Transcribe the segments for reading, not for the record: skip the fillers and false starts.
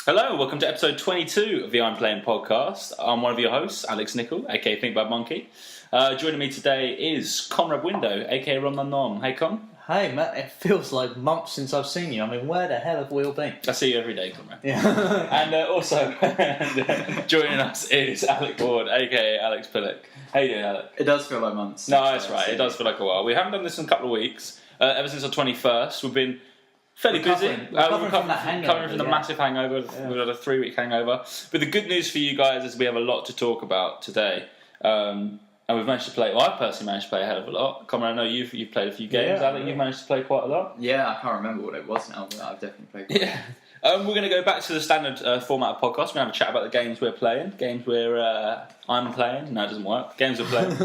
Hello, welcome to episode 22 of the I'm Playing podcast. I'm one of your hosts, Alex Nicol, aka Think Bad Monkey. Joining me today is Conrad Window, aka Rom Nom Nom. Hey, Con. Hey, Matt, it feels like months since I've seen you. I mean, where the hell have we all been? I see you every day, Conrad. Yeah. And also joining us is Alec Ward, aka Alex Pillock. How you doing, Alec? It does feel like months. No, that's right. It does feel like a while. We haven't done this in a couple of weeks. Ever since our 21st, we've been fairly busy. Recovering from that hangover. Recovering from the massive hangover. Yeah. We've had a 3-week hangover. But the good news for you guys is we have a lot to talk about today. And we've managed to play, well, I've personally managed to play a hell of a lot. Conrad, I know you've played a few games. Yeah, Alec, you've managed to play quite a lot. Yeah, I can't remember what it was now, but I've definitely played quite a lot. We're going to go back to the standard format of podcast. We're going to have a chat about the games we're playing, games I'm playing. No, it doesn't work. Games we're playing.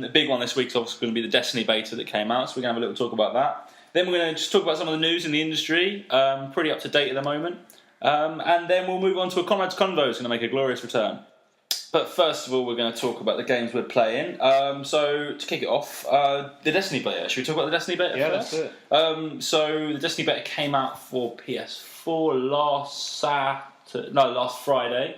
The big one this week's obviously going to be the Destiny beta that came out, so we're going to have a little talk about that. Then we're going to just talk about some of the news in the industry, pretty up to date at the moment. And then we'll move on to a Conrad's Convo, is going to make a glorious return. But first of all, we're going to talk about the games we're playing. So, to kick it off, the Destiny beta. Should we talk about the Destiny beta first? Yeah, that's it. So, the Destiny beta came out for PS4 last Friday.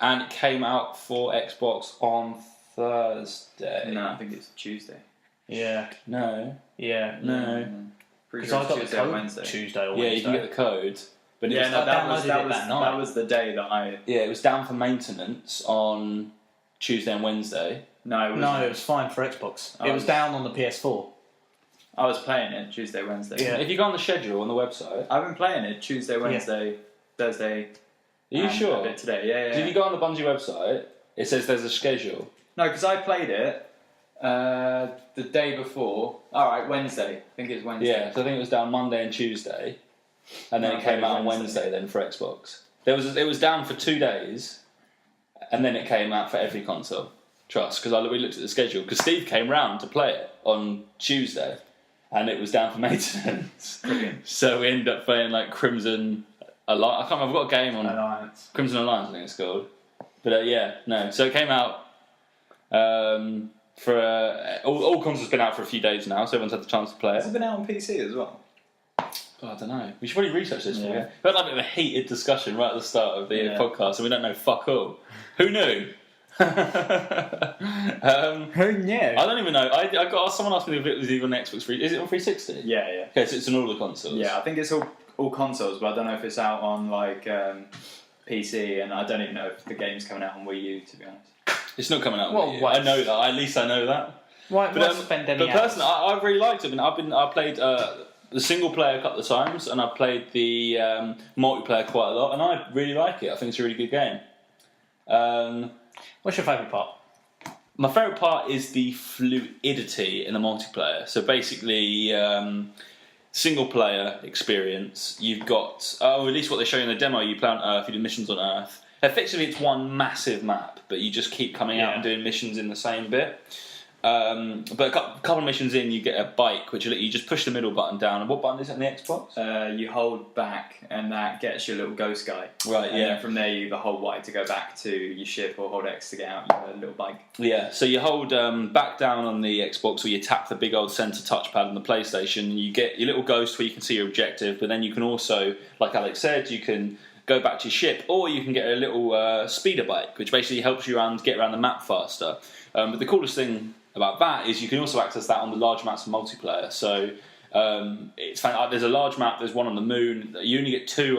And it came out for Xbox on Thursday. No, I think it's Tuesday. Yeah. No. Yeah. No. Pretty Because sure I got it's the Tuesday or code Wednesday. Tuesday or Yeah, Wednesday. you can get the code. But Yeah, no, that was the day that I... Yeah, it was down for maintenance on Tuesday and Wednesday. No, it No, it was fine for Xbox. It was down on the PS4. I was playing it Tuesday, Wednesday. Yeah. If you go on the schedule on the website, I've been playing it Tuesday, Wednesday, Thursday. are you and sure? a bit today, yeah. 'Cause if you go on the Bungie website, it says there's a schedule. No, because I played it the day before. Alright, Wednesday. I think it's Wednesday. Yeah, so I think it was down Monday and Tuesday, and then No, it came out on Wednesday. Wednesday then for Xbox. It was down for 2 days, and then it came out for every console. Trust, because we looked at the schedule. Because Steve came round to play it on Tuesday, and it was down for maintenance. Brilliant. So we ended up playing like Crimson Alliance. I can't remember. I've got a game on Alliance. Crimson Alliance, I think it's called. But yeah, no. So it came out for all consoles been out for a few days now, so everyone's had the chance to play Has it. it been out on PC as well? I don't know. We should probably research this. Yeah. We had like a bit of a heated discussion right at the start of the Yeah. podcast, and we don't know fuck all. Who knew? Who knew? I don't even know. I got someone asked me if it was even on Xbox 3. Is it on 360? Yeah, yeah. Okay, so it's on all the consoles. Yeah, I think it's all consoles, but I don't know if it's out on like PC, and I don't even know if the game's coming out on Wii U, to be honest. It's not coming out. Well, Wii U. what? I know that. At least I know that. Right, But, spend any but hours? personally, I really liked it. I played the single player a couple of times, and I played the multiplayer quite a lot, and I really like it. I think it's a really good game. What's your favourite part? My favourite part is the fluidity in the multiplayer. So basically, single player experience, you've got, at least what they show you in the demo, you play on Earth, you do missions on Earth. Effectively, it's one massive map, but you just keep coming out and doing missions in the same bit. But a couple of missions in, you get a bike, which you just push the middle button down. And what button is it on the Xbox? You hold back, and that gets your little ghost guy. Right, And yeah. then from there, you either hold Y to go back to your ship, or hold X to get out your little bike. Yeah, so you hold back down on the Xbox, or you tap the big old centre touchpad on the PlayStation, and you get your little ghost where you can see your objective, but then you can also, like Alex said, you can go back to your ship, or you can get a little speeder bike, which basically helps you get around the map faster. But the coolest thing about that is you can also access that on the large maps of multiplayer. So it's there's a large map, there's one on the moon. You only get 2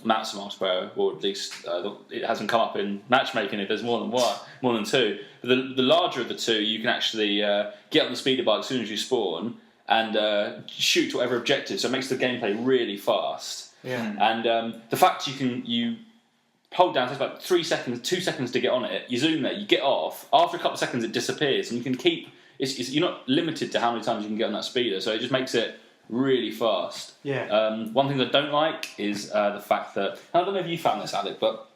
maps of multiplayer, or at least it hasn't come up in matchmaking if there's more than 2. But the larger of the 2, you can actually get on the speeder bike as soon as you spawn and shoot to whatever objective. So it makes the gameplay really fast. Yeah. And the fact you hold down, it takes about 2 seconds to get on it. You zoom there, you get off. After a couple of seconds, it disappears, and you can keep. You're not limited to how many times you can get on that speeder, so it just makes it really fast. Yeah. One thing I don't like is the fact that, I don't know if you found this, Alec, but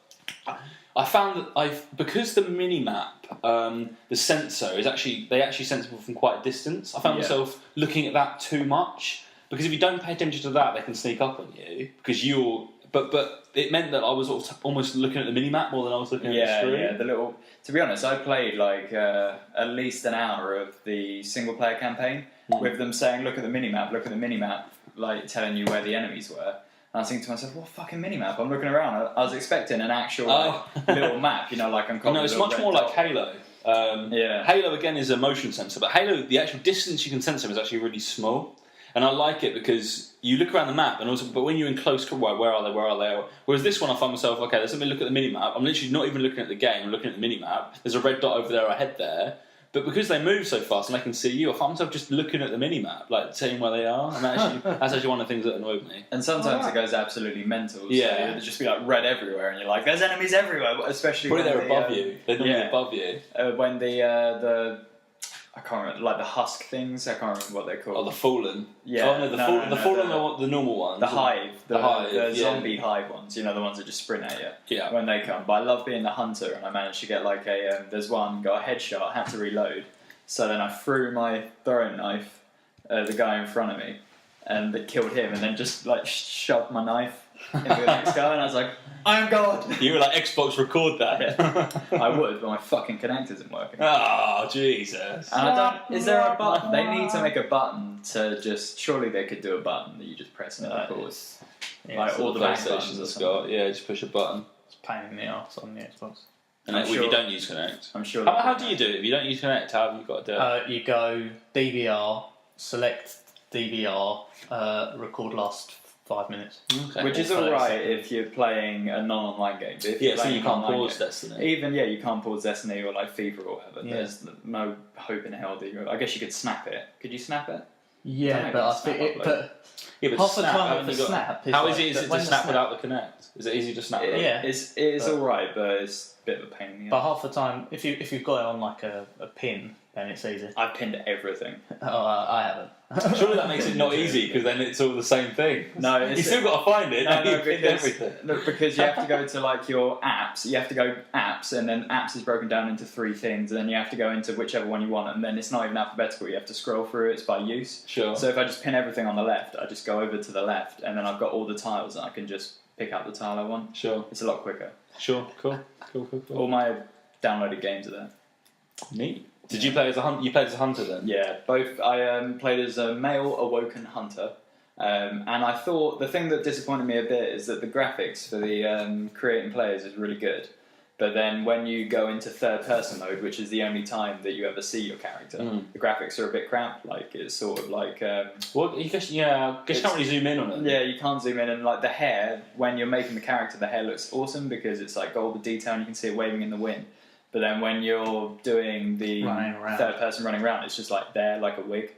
I found that because the mini map, the sensor is they actually sense people from quite a distance. I found myself looking at that too much, because if you don't pay attention to that, they can sneak up on you because you're. But it meant that I was almost looking at the mini-map more than I was looking at the screen. Yeah, the little... To be honest, I played like at least an hour of the single-player campaign with them saying, look at the mini-map, like telling you where the enemies were. I was thinking to myself, what fucking mini-map? I'm looking around. I was expecting an actual little map, like I'm No, it's much more like Halo. Yeah. Halo, again, is a motion sensor, but Halo, the actual distance you can sense them is actually really small. And I like it because you look around the map, and also, but when you're in close, where are they? Whereas this one, I find myself, okay, let's let me look at the mini-map. I'm literally not even looking at the game, I'm looking at the mini-map. There's a red dot over there, I head there. But because they move so fast and I can see you, I find myself just looking at the mini-map, like seeing where they are. And that's actually one of the things that annoyed me. And sometimes it goes absolutely mental. So Yeah. it'll just be like red everywhere, and you're like, there's enemies everywhere, especially Probably when they're above you. They're normally above you. When the I can't remember, like the husk things. I can't remember what they're called. Oh, the Fallen. Yeah. Oh, no, the Fallen are the normal ones. The Hive. The yeah. zombie Hive ones. The ones that just sprint at you. Yeah. When they come. But I love being the hunter, and I managed to get like there's one, got a headshot, had to reload. So then I threw my throwing knife at the guy in front of me, and it killed him, and then just like shoved my knife into the next guy, and I was like, I am God! You were like, Xbox, record that. Yeah. I would, but my fucking connector isn't working. Oh, Jesus. And is there a button? They need to make a button to just, surely they could do a button that you just press and it records. Like all the back buttons has got, just push a button. It's a pain in the arse on the Xbox. And if you don't use Connect. I'm sure. How do you do it? If you don't use Connect, how have you got to do it? You go DVR, select DVR, record last 5 minutes. Okay. Which is alright if you're playing a non-online game. But if you're so playing you can't pause game, Destiny. Even, you can't pause Destiny or like FIFA or whatever. Yeah. There's no hope in hell that I guess you could snap it. Could you snap it? Yeah, but I think half the time with the snap. How easy is it to snap without the Connect? Is it easy to snap? Yeah, it is alright, but it's a bit of a pain in the ass. But half the time, if you've got it on like a pin, then it's easy. I've pinned everything. Oh, I haven't. Surely that makes it not easy because then it's all the same thing. No, you still got to find it. Because you have to go to like your apps. You have to go apps, and then apps is broken down into 3 things, and then you have to go into whichever one you want, and then it's not even alphabetical. You have to scroll through it. It's by use. Sure. So if I just pin everything on the left, I just go over to the left, and then I've got all the tiles, and I can just pick out the tile I want. Sure. It's a lot quicker. Sure. Cool. All my downloaded games are there. Neat. Did you play as a hunter? You played as a hunter then? Yeah, both. I played as a male awoken hunter, and I thought the thing that disappointed me a bit is that the graphics for the creating players is really good, but then when you go into third-person mode, which is the only time that you ever see your character, the graphics are a bit crap. Like it's sort of like. Well, I guess you can't really zoom in on it. Yeah, you can't zoom in, and like the hair, when you're making the character, the hair looks awesome because it's like got all the detail and you can see it waving in the wind. But then when you're doing the third person running around, it's just like there, like a wig.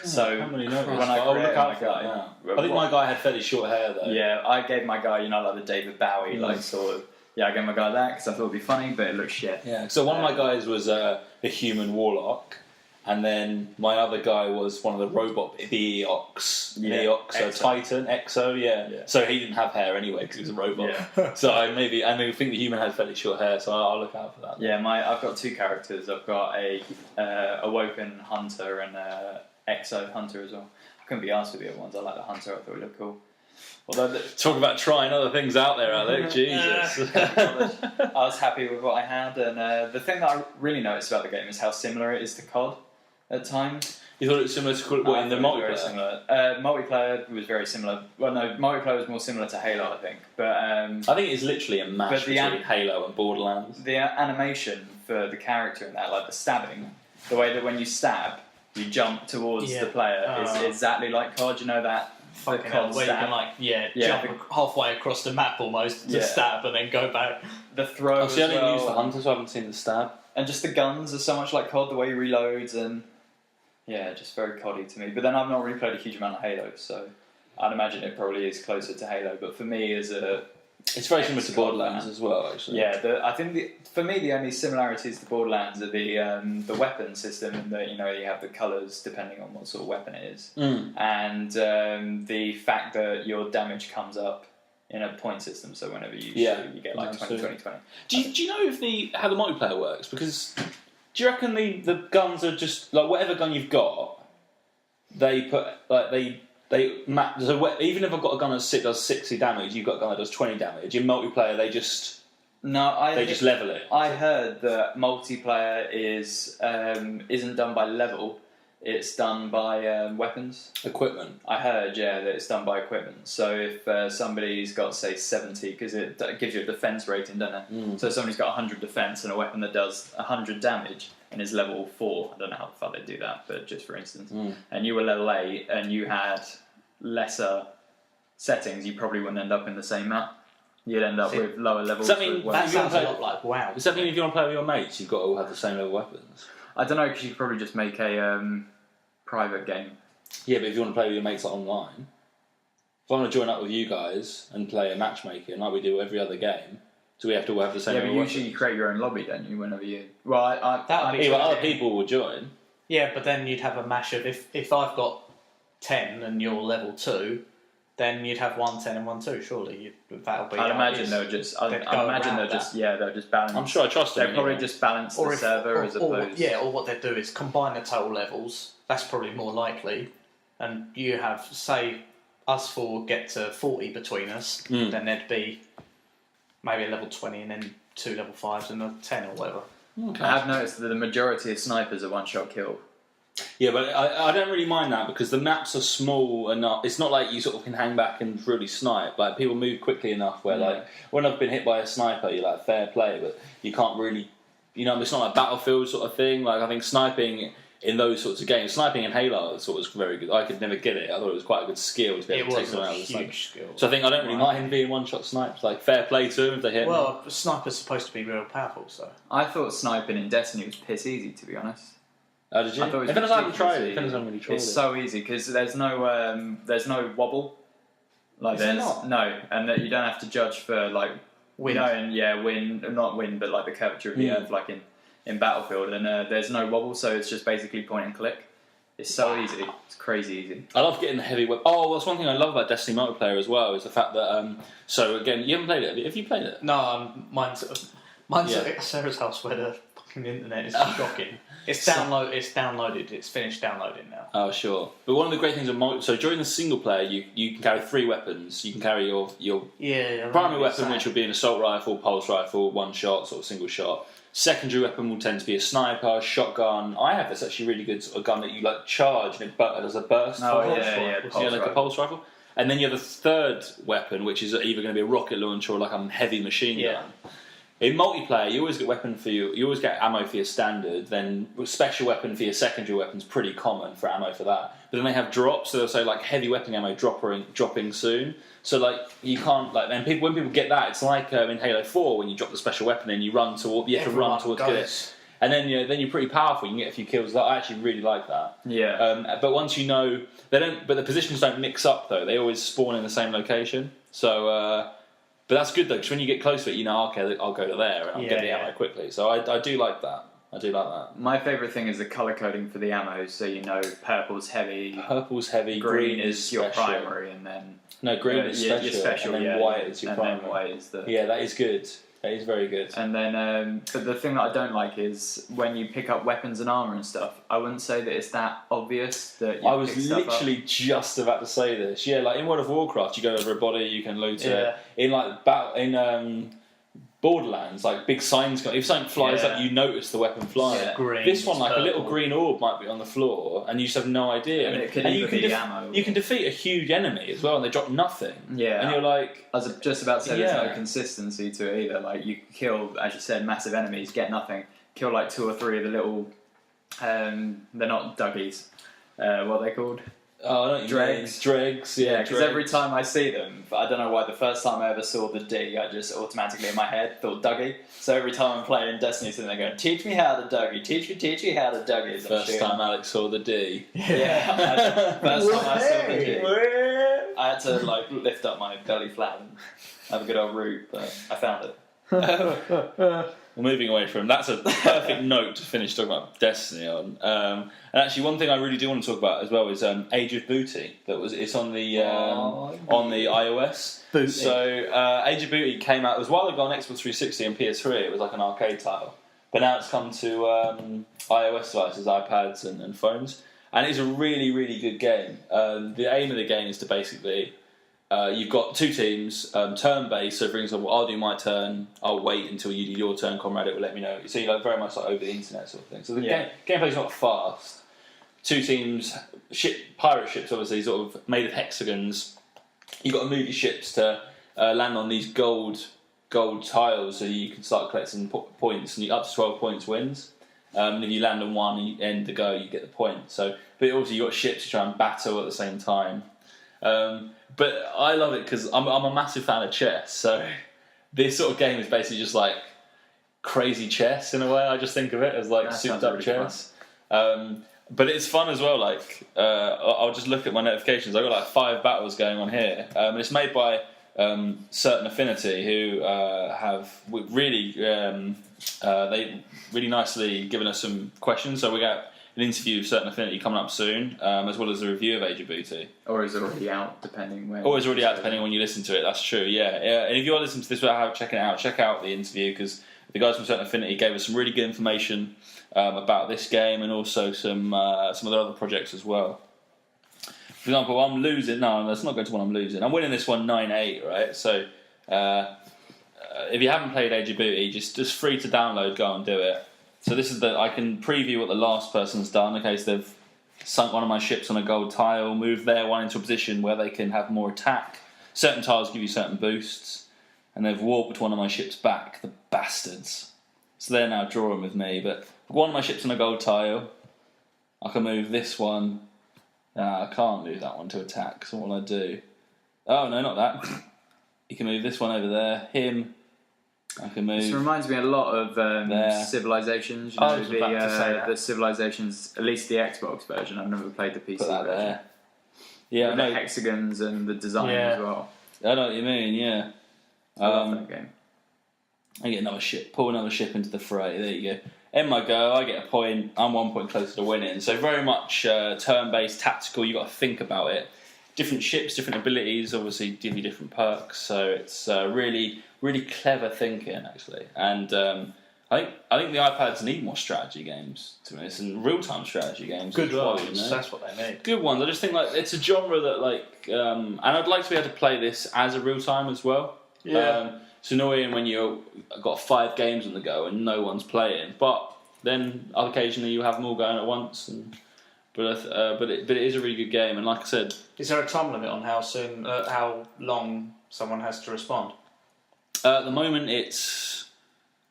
So I haven't really noticed. when I created my guy, I think my guy had fairly short hair though. Yeah, I gave my guy, like the David Bowie, like sort of. Yeah, I gave my guy that because I thought it'd be funny, but it looked shit. Yeah. So one of my guys was the human warlock, and then my other guy was one of the robot Eox. Eox, so Titan, Exo, yeah. So he didn't have hair anyway because he was a robot. Yeah. So I maybe think the human had fairly short hair, so I'll look out for that. Yeah, I've got 2 characters. I've got a awoken hunter and a Exo hunter as well. I couldn't be asked with the other ones. I like the hunter. I thought it looked cool. Although, talk about trying other things out there, Alec. Jesus. I was happy with what I had, and the thing that I really noticed about the game is how similar it is to COD at times. You thought it was similar to in the multiplayer? Multiplayer was very similar. Well, no, multiplayer was more similar to Halo, I think. But I think it's literally a mash between Halo and Borderlands. The animation for the character in that, like the stabbing, the way that when you stab, you jump towards the player is exactly like COD. You know that? Fucking hell, where you can jump halfway across the map almost to stab and then go back. The throw. I only used the hunter, so I haven't seen the stab. And just the guns are so much like COD, the way he reloads, and just very COD-y to me. But then I've not really played a huge amount of Halo, so I'd imagine it probably is closer to Halo. But for me, it's very similar to Borderlands as well, actually. Yeah, I think for me the only similarities to Borderlands are the weapon system, and that you have the colours depending on what sort of weapon it is, and the fact that your damage comes up in a point system. So whenever you shoot, you get like 20, 20, 20. Do you know how the multiplayer works? Because do you reckon the guns are just like whatever gun you've got, they put they map. Even if I've got a gun that does 60 damage, you've got a gun that does 20 damage. In multiplayer, they just level it. I heard that multiplayer isn't done by level. it's done by weapons. Equipment. I heard, yeah, that it's done by equipment. So if somebody's got, say, 70, because it gives you a defense rating, doesn't it? So if somebody's got 100 defense and a weapon that does 100 damage and is level 4, I don't know how far they do that, but just for instance, and you were level 8 and you had lesser settings, you probably wouldn't end up in the same map. You'd end up with lower levels. Does that mean That sounds a lot like WoW. Does that mean if you want to play with your mates, you've got to all have the same level weapons? I don't know, because you could probably just make a private game. Yeah, but if you want to play with your mates like, online, if I want to join up with you guys and play a matchmaking like we do every other game, do we have to all have the same Yeah, but level usually you weapons? create your own lobby, don't you, whenever you... Well, That would be Yeah, but other people will join. Yeah, but then you'd have a mash of if I've got 10 and you're level 2, then you'd have 1 10 and 1 2. Surely that'll be. I'd imagine they'll just. I imagine they'll just. Yeah, they'll just balance. I'm sure I trust them. They'll probably just balance the server as opposed. Or what they'd do is combine the total levels. That's probably more likely. And you have, say, us 4 get to 40 between us, then there'd be maybe a level 20 and then 2 level 5s and a 10 or whatever. Okay. I have noticed that the majority of snipers are one-shot kill. Yeah, but I don't really mind that because the maps are small enough. It's not like you sort of can hang back and really snipe. Like, people move quickly enough where, like, when I've been hit by a sniper, you're like, fair play, but you can't really, it's not like Battlefield sort of thing. Like, I think sniping in those sorts of games, sniping in Halo sort of was very good. I could never get it. I thought it was quite a good skill to be able to take someone out of the sniper. Huge skill. So I think I don't really mind being one-shot snipes. Like, fair play to them if they hit me. Well, a sniper's supposed to be real powerful, so. I thought sniping in Destiny was piss easy, to be honest. Oh, did you? I thought it was If I haven't tried it, ridiculously- if I haven't really tried It's it. so easy because there's no wobble. Like Is there there's not? no, and that you don't have to judge for like Wind. not wind, but like the curvature of the earth, like in Battlefield, and there's no wobble, so it's just basically point and click. It's so easy. It's crazy easy. I love getting the heavy weapon. Oh, well, that's one thing I love about Destiny multiplayer as well, is the fact that, so again, you haven't played it. Have you played it? No, mine's Yeah. at Sarah's house where the fucking internet is shocking. It's downloaded. It's finished downloading now. Oh, sure. But one of the great things of so during the single player, you can carry 3 weapons. You can carry your primary weapon, which would be an assault rifle, pulse rifle, one shot, sort of single shot. Secondary weapon will tend to be a sniper, shotgun. I have this actually really good sort of gun that you like charge and it does a burst. Oh, pulse yeah, rifle. Like a pulse rifle. And then you have a third weapon, which is either going to be a rocket launcher or like a heavy machine gun. In multiplayer, you always get you always get ammo for your standard. Then special weapon for your secondary weapon's pretty common for ammo for that. But then they have drops, so they'll say like heavy weapon ammo dropping soon. So like you can't like when people get that, it's like in Halo 4 when you drop the special weapon and you have to run towards it. And then you're pretty powerful. You can get a few kills. I actually really like that. Yeah. But once you know they don't, but the positions don't mix up though. They always spawn in the same location. So. But that's good though, because when you get close to it, okay, I'll go to there and I'll get the ammo quickly. So I do like that. I do like that. My favourite thing is the colour coding for the ammo. So purple's heavy. Purple's heavy. Green is special. your primary, and then green is special. Your special, and then white is your primary. And then white is the. Yeah, that is good. That is very good. And then, but the thing that I don't like is when you pick up weapons and armour and stuff. I wouldn't say that it's that obvious that you I was pick stuff literally up. just about to say this. Yeah, like in World of Warcraft, you go over a body, you can loot it. In Borderlands, like big signs. If something flies up, you notice the weapon flying. Yeah. Green, this one, like purple. a little green orb, might be on the floor, and you just have no idea. And it could and either be ammo. You can defeat a huge enemy as well, and they drop nothing. Yeah. and you're like, I was just about to say there's Yeah. no consistency to it either. Like you kill, as you said, massive enemies, get nothing. Kill like 2 or 3 of the little. They're not Duggies. What are they called? oh, I don't Dregs. Dregs, Yeah, because dregs. every time I see them, I don't know why. The first time I ever saw the D, I just automatically in my head thought Dougie. So every time I'm playing Destiny, so they go, "Teach me how to Dougie. Teach me how to Dougie." So First time Alex saw the D. Yeah. First time I saw the D. I had to like lift up my belly flap and have a good old root, but I found it. Well, moving away from that's a perfect note to finish talking about Destiny on. And actually, one thing I really do want to talk about as well is Age of Booty. It's on the iOS. Booty. So Age of Booty came out. It was a while ago on Xbox 360 and PS3. It was like an arcade title, but now it's come to iOS devices, iPads, and phones. And it's a really, really good game. The aim of the game is to basically. You've got 2 teams, turn-based, so for example, I'll do my turn, I'll wait until you do your turn, comrade, it will let me know. So you're like very much like over the internet sort of thing. So the gameplay's not fast, two teams, pirate ships, obviously, sort of made of hexagons. You've got to move your ships to land on these gold tiles, so you can start collecting points, and up to 12 points wins. And if you land on one and you end the go, you get the point. So, but also you've got ships to try and battle at the same time. But I love it because I'm a massive fan of chess. So this sort of game is basically just like crazy chess in a way. I just think of it as like souped up really chess. But it's fun as well. Like I'll just look at my notifications. I've got like 5 battles going on here. And it's made by Certain Affinity, who have really they really nicely given us some questions. So we got an interview with Certain Affinity coming up soon, as well as a review of Age of Booty. Or is it already out, depending when? Or is it already out, depending on when you listen to it. That's true, yeah. And if you are listening to this without checking it out, check out the interview, because the guys from Certain Affinity gave us some really good information about this game, and also some of the other projects as well. For example, I'm losing. No, that's not going to one I'm losing. I'm winning this one 9-8, right? So if you haven't played Age of Booty, just free to download, go and do it. So this is I can preview what the last person's done. Okay, so they've sunk one of my ships on a gold tile, moved their one into a position where they can have more attack. Certain tiles give you certain boosts, and they've warped one of my ships back, the bastards. So they're now drawing with me, but one of my ships on a gold tile, I can move this one. I can't move that one to attack, so what will I do? Oh, no, not that. You can move this one over there. Him. I can move. This reminds me a lot of Civilizations. You know, I was about to say that. The Civilizations, at least the Xbox version. I've never played the PC Put that version. there. Yeah, the hexagons and the design as well. I know what you mean, yeah. I love that game. I get another ship, pull another ship into the fray. There you go. End my go, I get a point. I'm 1 point closer to winning. So very much turn-based, tactical. You've got to think about it. Different ships, different abilities, obviously give you different perks. So it's really, really clever thinking, actually. And I think the iPads need more strategy games, to be honest, and real-time strategy games. Good ones. You know? That's what they need. Good ones. I just think like it's a genre that and I'd like to be able to play this as a real-time as well. Yeah. It's annoying when you've got 5 games on the go and no one's playing, but then occasionally you have them all going at once. But it is a really good game, and like I said, is there a time limit on how long someone has to respond? At the moment it's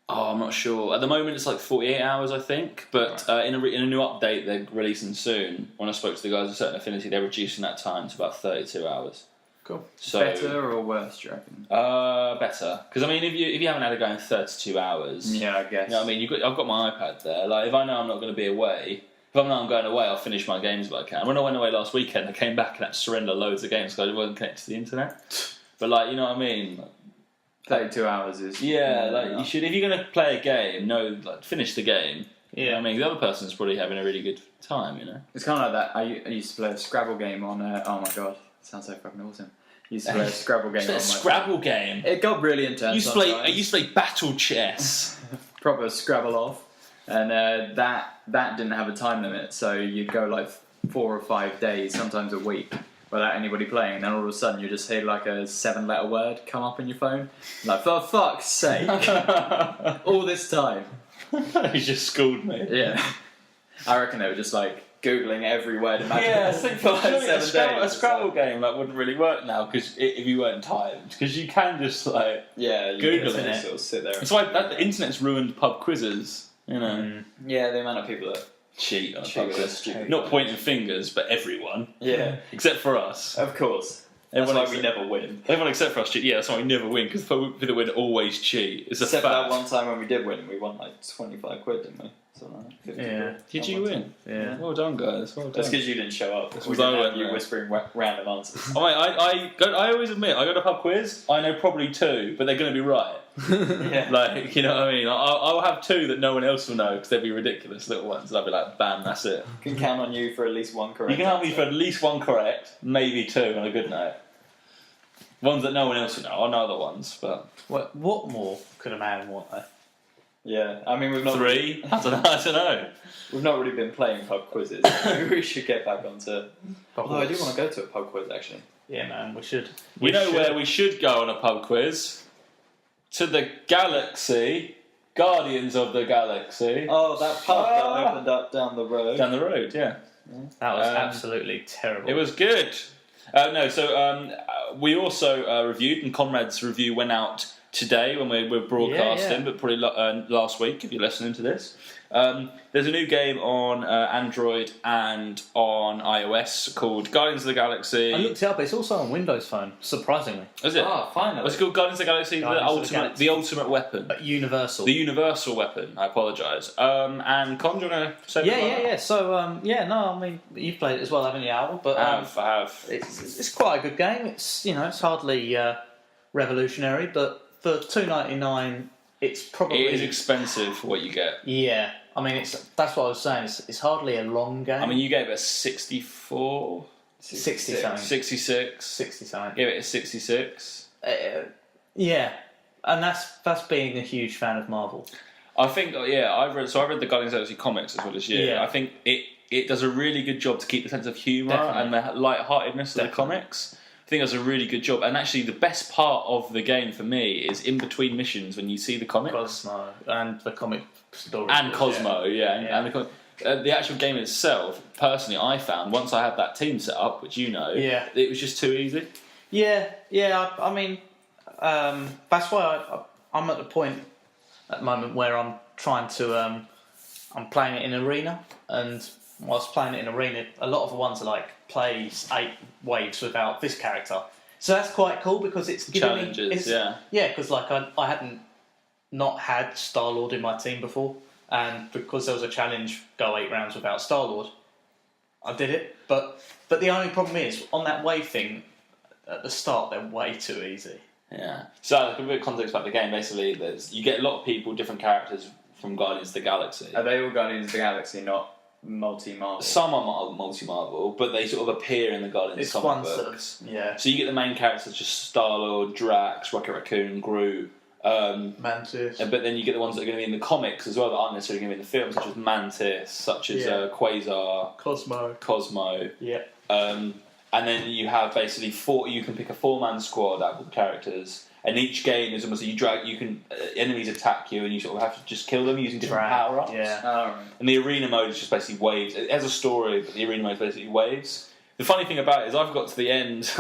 I'm not sure. At the moment it's like 48 hours, I think. But in a new update they're releasing soon. When I spoke to the guys at Certain Affinity, they're reducing that time to about 32 hours. Cool. So, better or worse, do you reckon? Better. Because I mean, if you haven't had it going 32 hours, yeah, I guess. You know what I mean, I've got my iPad there. Like, if I know I'm not going to be away, if I know I'm going away, I'll finish my games if I can. When I went away last weekend, I came back and had to surrender loads of games because I wasn't connected to the internet. But like, you know what I mean? 32 hours is... Yeah, like you should. If you're going to play a game, finish the game. Yeah, you know I mean, the other person's probably having a really good time. You know, it's kind of like that. I used to play a Scrabble game on. Oh my god, it sounds so fucking awesome. Used to play a Scrabble game. Scrabble game. It got really intense. I used to play battle chess. Proper Scrabble off, and that didn't have a time limit, so you'd go like 4 or 5 days, sometimes a week, without anybody playing, and then all of a sudden you just hear like a 7-letter word come up in your phone, like for fuck's sake, all this time. You just schooled me. Yeah, I reckon they were just like Googling every word imaginable. Yeah, I think for like 7 days. A Scrabble game that wouldn't really work now because if you weren't timed, because you can just like Google it. Sort of sit there. It's like the internet's ruined pub quizzes. You know. Yeah, the amount of people that cheat on a pub quiz. Not pointing fingers, but everyone. Yeah, except for us. Of course. That's why we never win. Everyone except for us cheat. Yeah, that's why we never win, because people that win always cheat. It's except that one time when we did win, we won like 25 quid, didn't we? Yeah. Did you win? Yeah. Well done, guys. Well done. That's because you didn't show up. That's you whispering random answers. I always admit, I go to a pub quiz, I know probably 2, but they're going to be right. Yeah. Like, you know what I mean? I'll have 2 that no one else will know, because they'll be ridiculous little ones, and I'll be like, bam, that's it. Can count on you for at least 1 correct. You can help me for at least 1 correct, maybe 2 on a good night. Ones that no one else will know. I know other ones, but... What more could a man want, though? Yeah, I mean, we've not... 3? I don't know. We've not really been playing pub quizzes. Maybe we should get back onto... I do want to go to a pub quiz, actually. Yeah, man, we should. Where we should go on a pub quiz? To the galaxy Guardians of the Galaxy. Oh, that pub that opened up down the road. Down the road, yeah. That was absolutely terrible. It was good. We also reviewed, and Conrad's review went out today when we were broadcasting, but probably last week if you're listening to this. There's a new game on Android and on iOS called Guardians of the Galaxy. I looked it up. It's also on Windows Phone, surprisingly. Is it? Oh, finally. What's it called? Guardians of the Galaxy, the ultimate weapon. Universal. The universal weapon. I apologise. And Con, do you want to say Yeah. So, I mean, you've played it as well, haven't you, Al? But I have. It's quite a good game. It's it's hardly revolutionary, but for $2.99, it's probably It is expensive for what you get. Yeah. I mean, that's what I was saying. It's hardly a long game. I mean, you gave it a 64, 60 something. 66. 60 something. Give it a 66. Yeah, and that's being a huge fan of Marvel. I think, I read the Guardians of the Galaxy comics as well as you. Yeah. I think it does a really good job to keep the sense of humour and the light-heartedness of the comics. I think that's a really good job. And actually, the best part of the game for me is in between missions when you see the comics. Cosmo and the comic story. And Cosmo, and the actual game itself, personally, I found, once I had that team set up, which it was just too easy. Yeah. I mean, that's why I'm at the point at the moment where I'm trying to, I'm playing it in Arena, and whilst playing it in Arena, a lot of the ones are like, plays 8 waves without this character. So that's quite cool because it's giving challenges, me... Yeah, because like I hadn't not had Star-Lord in my team before, and because there was a challenge, go 8 rounds without Star-Lord, I did it. But the only problem is, on that wave thing, at the start, they're way too easy. Yeah. So, a bit of context about the game, basically, you get a lot of people, different characters from Guardians of the Galaxy. Are they all Guardians of the Galaxy, not multi-Marvel? Some are multi-Marvel, but they sort of appear in the Guardians comic books. So you get the main characters, just Star-Lord, Drax, Rocket Raccoon, Groot, Mantis. but then you get the ones that are going to be in the comics as well that aren't necessarily going to be in the film, such as Mantis, such as Quasar, Cosmo. Yeah. And then you have basically you can pick a 4-man squad out of the characters, and each game is almost enemies attack you, and you sort of have to just kill them using different power-ups. Yeah. Right. And the arena mode is just basically waves. It has a story, but the arena mode is basically waves. The funny thing about it is I got to the end,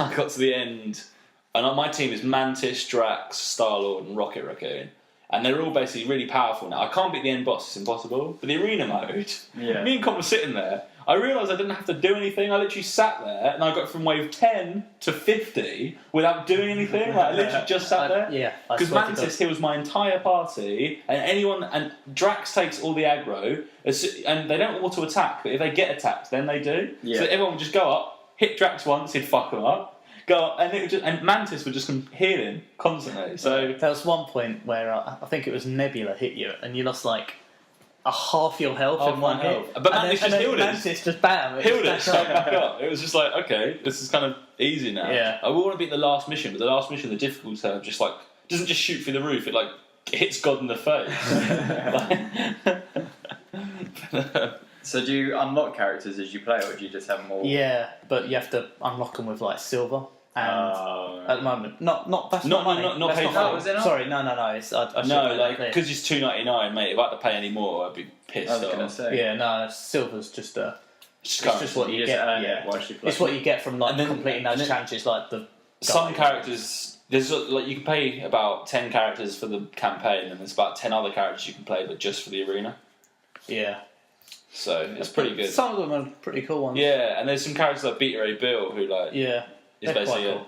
and on my team is Mantis, Drax, Star-Lord, and Rocket Raccoon. And they're all basically really powerful now. I can't beat the end boss, it's impossible. But the arena mode, me and Con were sitting there, I realised I didn't have to do anything. I literally sat there, and I got from wave 10 to 50 without doing anything. Like, I literally just sat there. Yeah. Because Mantis heals my entire party, and Drax takes all the aggro, and they don't auto-attack, but if they get attacked, then they do. Yeah. So everyone would just go up, hit Drax once, he'd fuck them up, go up, and Mantis would just heal him constantly. So there was one point where I think it was Nebula hit you, and you lost like a half your health in one hit. But Mantis just healed it. Mantis just bam. Healed it straight back up. It was just like, okay, this is kind of easy now. Yeah. I will want to beat the last mission, but the last mission, the difficulty curve just like doesn't just shoot through the roof. It like hits God in the face. So do you unlock characters as you play, or do you just have them all? Yeah, but you have to unlock them with like silver. And at the moment, not Not money. not That's paid not for. money. Sorry, no. Because it's $2.99, mate. If I had to pay any more, I'd be pissed I was off. going to say. Yeah, no, silver's just It's just what you get. It's what you get from like completing those challenges, like the. Some characters, there's like you can pay about 10 characters for the campaign, and there's about 10 other characters you can play, but just for the arena. Yeah. So it's pretty good. Some of them are pretty cool ones. Yeah, and there's some characters like Beta Ray Bill who like is basically cool. a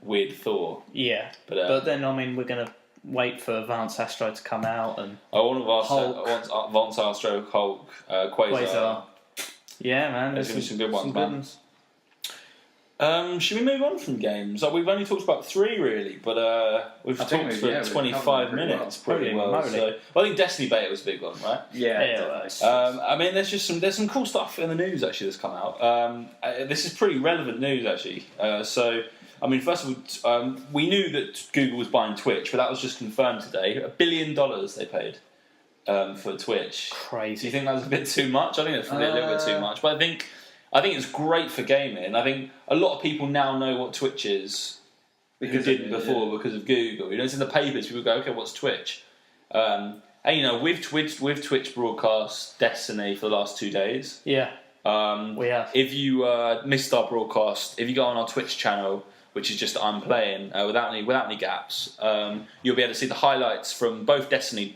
weird Thor. Yeah, but then I mean we're gonna wait for Advanced Astro to come out and. I want Advanced Astro, Hulk, Quasar. Yeah, man. There's going to be some good ones, man. Should we move on from games? We've only talked about 3 really, but we've talked for 25 minutes pretty well. So, I think Destiny beta was a big one, right? Yeah. I mean, there's some cool stuff in the news actually that's come out. This is pretty relevant news actually. So, I mean, first of all, we knew that Google was buying Twitch, but that was just confirmed today. $1 billion they paid for Twitch. Crazy. Do you think that's a bit too much? I think it's probably a little bit too much, but I think it's great for gaming. I think a lot of people now know what Twitch is who didn't before because of Google. You know, it's in the papers. People go, okay, what's Twitch? And And with Twitch broadcast Destiny for the last 2 days. Yeah. We have. If you missed our broadcast, if you go on our Twitch channel, which is just I'm Playing without any gaps, you'll be able to see the highlights from both Destiny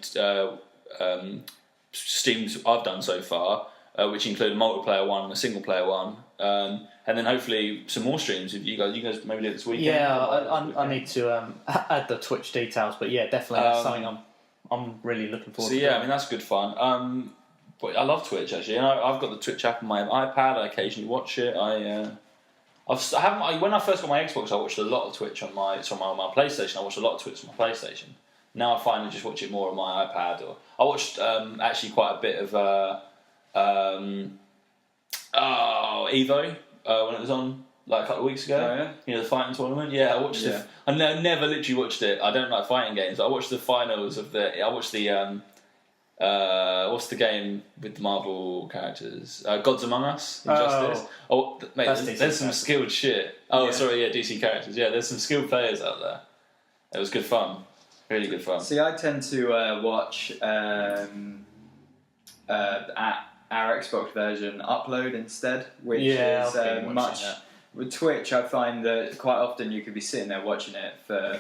streams I've done so far, which include a multiplayer one and a single player one, and then hopefully some more streams. If you guys maybe do it this weekend. Yeah, I need to add the Twitch details, but yeah, definitely that's something I'm really looking forward to. So yeah, I mean that's good fun. But I love Twitch actually, and I've got the Twitch app on my iPad. I occasionally watch it. When I first got my Xbox, I watched a lot of Twitch on my PlayStation. I watched a lot of Twitch on my PlayStation. Now I finally just watch it more on my iPad. Or I watched actually quite a bit of Evo when it was on like a couple of weeks ago. Oh, yeah? The fighting tournament. Yeah, I watched it. I never literally watched it. I don't like fighting games. I watched the finals of the. I watched the. What's the game with the Marvel characters? Gods Among Us, Injustice. Mate, there's some skilled shit. DC characters. Yeah, there's some skilled players out there. It was good fun, really good fun. See, I tend to watch our Xbox version upload instead, which is much. With Twitch, I find that quite often you could be sitting there watching it for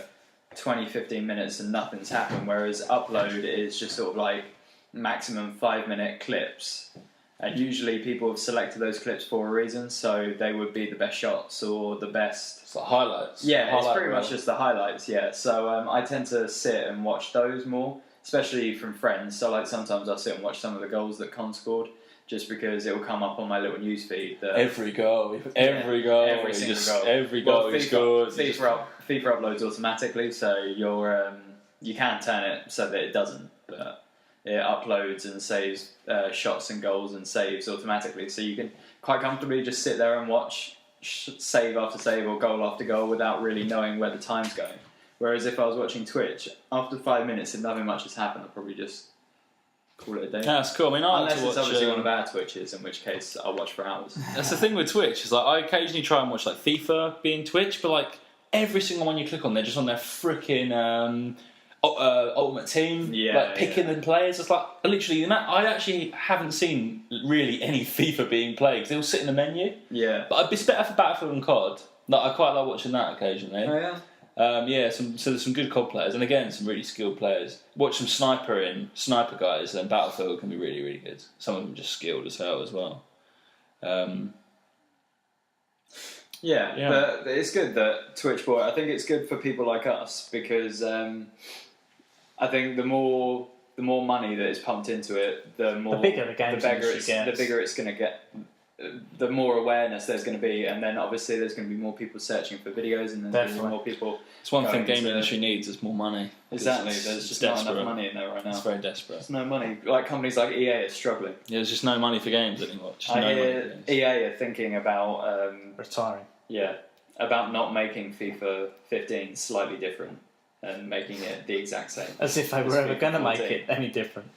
20-15 minutes and nothing's happened, whereas upload is just sort of like maximum 5-minute clips, and usually people have selected those clips for a reason, so they would be the best shots or the best. It's like highlights. Yeah, it's pretty much just the highlights. Yeah, so I tend to sit and watch those more, especially from friends. So like sometimes I'll sit and watch some of the goals that Con scored, just because it will come up on my little newsfeed. Every goal, every goal he scores. FIFA uploads automatically, so you can turn it so that it doesn't, but it uploads and saves shots and goals and saves automatically, so you can quite comfortably just sit there and watch save after save or goal after goal without really knowing where the time's going. Whereas if I was watching Twitch, after 5 minutes, if nothing much has happened, I'll probably just call it a day. Yeah, that's cool. I mean, I unless like to it's watch, obviously one of our Twitches, in which case I'll watch for hours. That's the thing with Twitch. Is like I occasionally try and watch like FIFA being Twitch, but like every single one you click on, they're just on their freaking Ultimate Team, picking the players. It's like literally, I actually haven't seen really any FIFA being played because they'll sit in the menu. Yeah, but it's better for Battlefield and COD. Like I quite like watching that occasionally. Oh yeah. So there's some good COD players, and again some really skilled players. Watch some sniper guys, and Battlefield can be really, really good. Some of them just skilled as hell as well. Yeah, but it's good that Twitch bought it. I think it's good for people like us because I think the more money that is pumped into it, the bigger it's going to get. The more awareness there's going to be, and then obviously there's going to be more people searching for videos, and then there's more people. It's one thing gaming industry needs is more money. Exactly, there's just not enough money in there right now. It's very desperate. There's no money. Like companies like EA are struggling. Yeah, there's just no money for games anymore. I hear EA are thinking about retiring. Yeah, about not making FIFA 15 slightly different and making it the exact same. As if they were ever going to make it any different.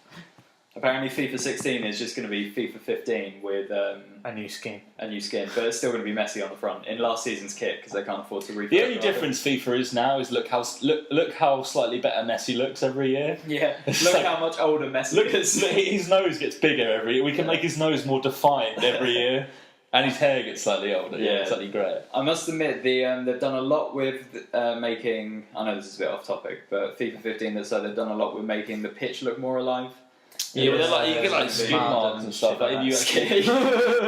Apparently FIFA 16 is just going to be FIFA 15 with a new skin. But it's still going to be messy on the front in last season's kit because they can't afford to refurb. The only difference FIFA is now is look how slightly better Messi looks every year. Yeah, look how much older Messi. Look at his nose gets bigger every year. We can make his nose more defined every year. And his hair gets slightly older, slightly grey. I must admit, they've done a lot with making. I know this is a bit off topic, but FIFA 15. So they've done a lot with making the pitch look more alive. Yeah, but you get like skid marks and stuff. Like if you actually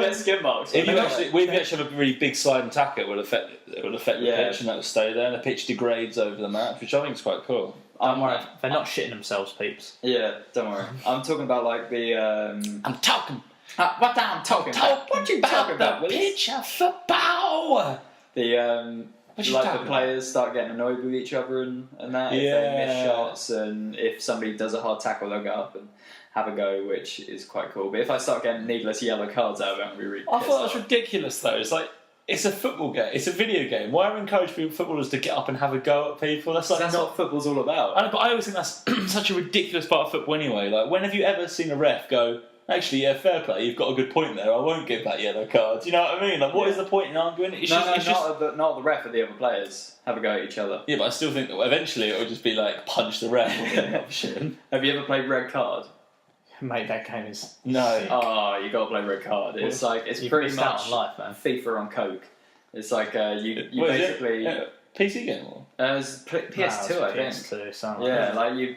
get skid marks. If you actually have a really big slide and tackle, it will affect the pitch, and that will stay there. And the pitch degrades over the match, which I think is quite cool. Don't worry, they're not shitting themselves, peeps. Yeah, don't worry. I'm talking about like the. I'm talking. What I'm talking about? What you talking about? Pitch of football. The the players start getting annoyed with each other and that. If they miss shots, and if somebody does a hard tackle, they'll go up and have a go, which is quite cool. But if I start getting needless yellow cards out of it, I'm going to be really I thought that was ridiculous though. It's like, it's a football game. It's a video game. Why are we encouraging footballers to get up and have a go at people? That's what football's all about. But I always think that's such a ridiculous part of football anyway. Like, when have you ever seen a ref go, Actually, yeah, fair play. You've got a good point there. I won't give that yellow card. Do you know what I mean? Like, what is the point in arguing? It's not the ref, but the other players have a go at each other. Yeah, but I still think that eventually it will just be like punch the ref. Have you ever played red card? Mate, that game is No. sick. Oh, you got to play red card. It's like it's pretty much on life, man. FIFA on coke. It's like you What is basically. PC game or? It's PS2, I think. PS2, something Yeah, like you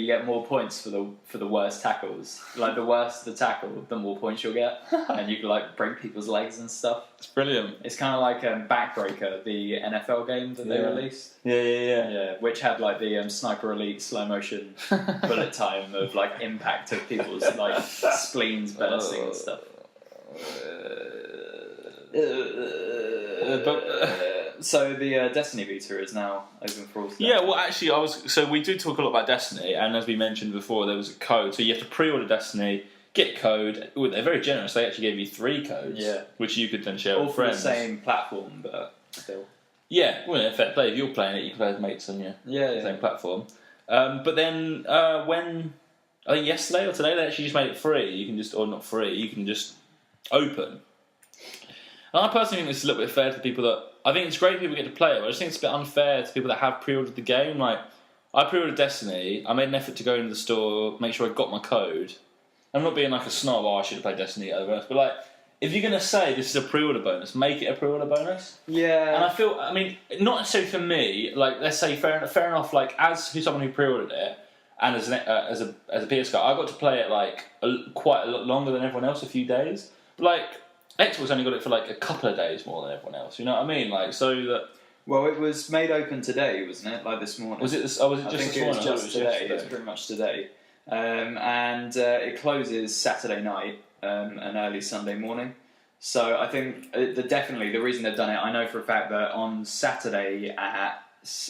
get more points for the worst tackles. Like the worse the tackle, the more points you'll get, and you can like break people's legs and stuff. It's brilliant. It's kind of like Backbreaker, the NFL game that they released. Yeah. Which had like the Sniper Elite slow motion bullet time of like impact of people's like spleens bursting and stuff. So the Destiny beta is now open for all. Yeah, well, actually, So we do talk a lot about Destiny, and as we mentioned before, there was a code. So you have to pre-order Destiny, get code. Ooh, they're very generous. They actually gave you 3 codes, which you could then share all with for friends. the same platform, but still. Yeah, well, fair play. If you're playing it, you can play with mates on the same platform. But then when I think yesterday or today, they actually just made it free. You can just, or not free. You can just open. And I personally think this is a little bit fair to people that... I think it's great people get to play it, but I just think it's a bit unfair to people that have pre-ordered the game. Like, I pre-ordered Destiny, I made an effort to go into the store, make sure I got my code. I'm not being like a snob, I should have played Destiny, over else, but like, if you're going to say this is a pre-order bonus, make it a pre-order bonus. Yeah. And I mean, not necessarily for me, like, let's say, fair enough, like, as someone who pre-ordered it, and as a PS card, I got to play it, like, quite a lot longer than everyone else, a few days. But, like... Xbox only got it for like a couple of days more than everyone else. You know what I mean? Like, so that. Well, it was made open today, wasn't it? Like this morning. Was it? Was it just I think this it was morning? just today. It's pretty much today, and it closes Saturday night and early Sunday morning. So I think definitely the reason they've done it. I know for a fact that on Saturday at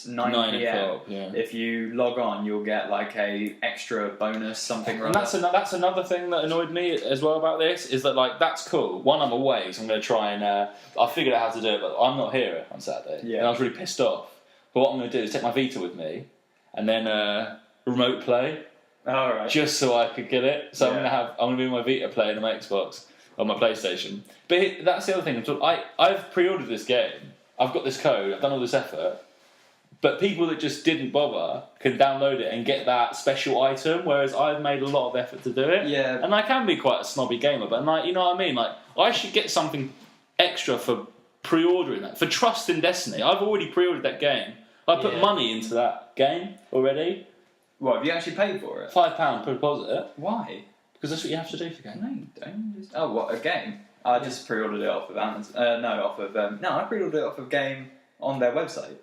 9 p.m. If you log on, you'll get like a extra bonus something. And that's another thing that annoyed me as well about this is that like that's cool. One, I'm away, so I'm going to try and I figured out how to do it, but I'm not here on Saturday. Yeah. And I was really pissed off. But what I'm going to do is take my Vita with me and then remote play. All right. Just so I could get it. So I'm going to be my Vita playing on my Xbox on my PlayStation. But that's the other thing. I've pre-ordered this game. I've got this code. I've done all this effort. But people that just didn't bother can download it and get that special item, whereas I've made a lot of effort to do it. Yeah. And I can be quite a snobby gamer, but like, you know what I mean? Like, I should get something extra for pre-ordering that, for trust in Destiny. I've already pre-ordered that game. I put money into that game already. What, have you actually paid for it? £5 per deposit. Why? Because that's what you have to do for game. No, you don't. Oh, what, a game? I just pre-ordered it off of Amazon. I pre-ordered it off of Game on their website.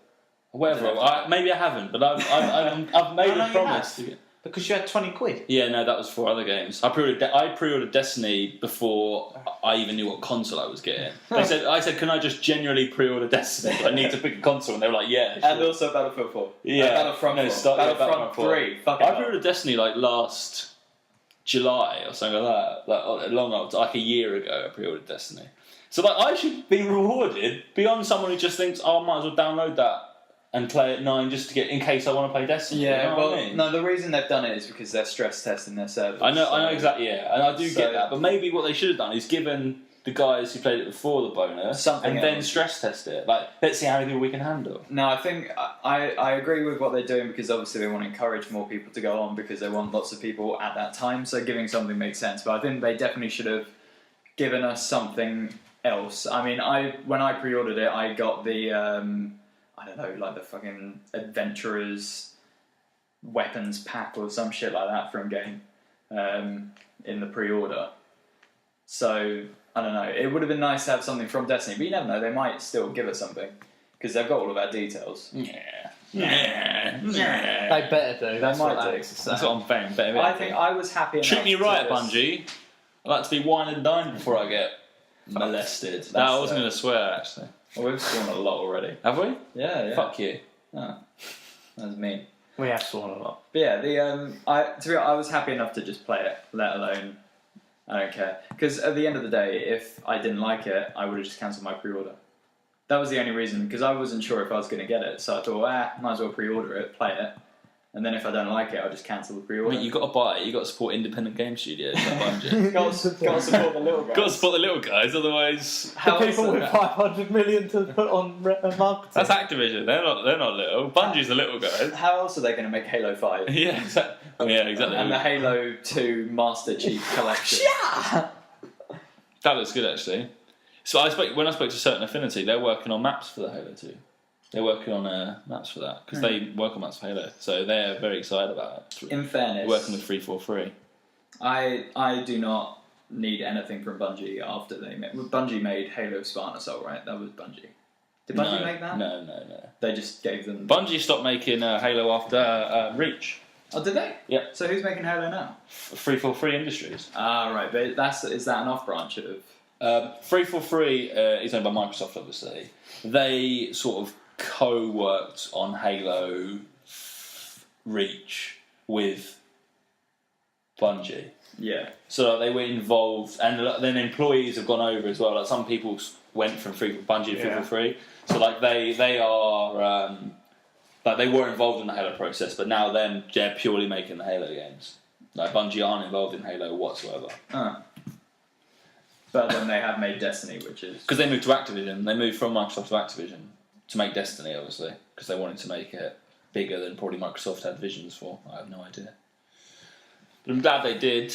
Whatever. Maybe I haven't, but I've made a promise to get. Because you had 20 quid. Yeah, no, that was for other games. I pre-ordered Destiny before I even knew what console I was getting. I said, can I just genuinely pre-order Destiny? I need to pick a console, and they were like, yeah. Sure. And also Battlefield 4. Yeah, Battlefront 4. Battlefront 3. I pre-ordered Destiny like last July or something like that. Like a year ago, I pre-ordered Destiny. So like, I should be rewarded beyond someone who just thinks, oh, I might as well download that and play at 9 just to get in case I want to play Destiny. Yeah, you know what I mean? No, the reason they've done it is because they're stress testing their servers. I know exactly, yeah, and I do get that. But maybe what they should have done is given the guys who played it before the bonus then stress test it. Like, let's see how many people we can handle. No, I think I agree with what they're doing because obviously they want to encourage more people to go on because they want lots of people at that time. So giving something makes sense. But I think they definitely should have given us something else. I mean, when I pre-ordered it, I got the. I don't know, like the fucking Adventurers weapons pack or some shit like that from Game in the pre-order. So, I don't know. It would have been nice to have something from Destiny, but you never know. They might still give us something because they've got all of our details. Yeah. They better do. That's what That's what I'm saying. I think I was happy enough. Treat me right, Bungie. I like to be wine and dined before I get molested. No, I wasn't going to swear, actually. Well, we've sworn a lot already. Have we? Yeah. Fuck you. Oh, that's mean. We have sworn a lot. But yeah, I was happy enough to just play it, let alone I don't care. Because at the end of the day, if I didn't like it, I would have just cancelled my pre-order. That was the only reason, because I wasn't sure if I was going to get it. So I thought, might as well pre-order it, play it, and then if I don't like it, I'll just cancel the I pre-order. mean, you've got to buy it. You've got to support independent game studios like Bungie. got to support the little guys. Got to support the little guys, otherwise... The people with 500 million to put on marketing. That's Activision. They're not little. Bungie's the little guys. How else are they going to make Halo 5? Yeah, exactly. Yeah, exactly. And the Halo 2 Master Chief Collection. That looks good, actually. So when I spoke to Certain Affinity, they're working on maps for the Halo 2. They're working on maps for that because they work on maps for Halo, so they're very excited about it. In fairness, working with 343. I do not need anything from Bungie after Bungie made Halo Spartan Assault, right? That was Bungie. Did Bungie make that? No. They just gave them. Bungie stopped making Halo after Reach. Oh, did they? Yeah. So who's making Halo now? 343 Industries. Ah, right. But is that an off branch of? 343 is owned by Microsoft, obviously. They sort of co-worked on Halo Reach with Bungie. Yeah. So they were involved, and then employees have gone over as well. Like some people went from Bungie to 343. So like they are like they were involved in the Halo process, but now they're purely making the Halo games. Like Bungie aren't involved in Halo whatsoever. But then they have made Destiny, which is because they moved to Activision. They moved from Microsoft to Activision to make Destiny, obviously, because they wanted to make it bigger than probably Microsoft had visions for. I have no idea. But I'm glad they did.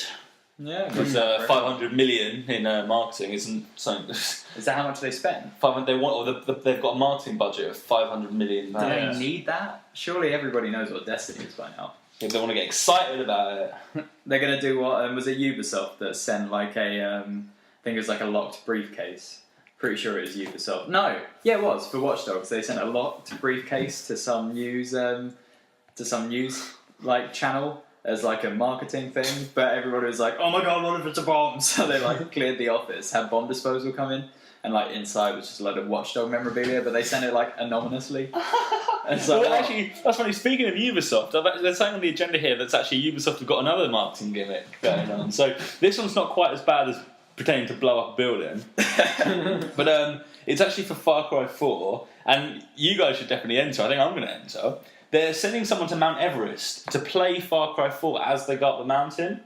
Yeah, because 500 million in marketing isn't something. Is that how much they spend? 500. They've got a marketing budget of 500 million. Do they need that? Surely everybody knows what Destiny is by now. If they want to get excited about it, they're going to do what? Was it Ubisoft that sent like a? I think it was like a locked briefcase. Pretty sure it was Ubisoft. No, yeah, it was for Watch Dogs. They sent a locked briefcase to some news like channel as like a marketing thing. But everybody was like, "Oh my god, what if it's a bomb?" So they like cleared the office, had bomb disposal come in, and like inside was just a load of Watch Dog memorabilia. But they sent it like anonymously. And so, well, actually, that's funny. Speaking of Ubisoft, there's something on the agenda here that's actually Ubisoft have got another marketing gimmick going on. So this one's not quite as bad as pretending to blow up a building, but it's actually for Far Cry 4, and you guys should definitely enter. I think I'm going to enter. They're sending someone to Mount Everest to play Far Cry 4 as they go up the mountain.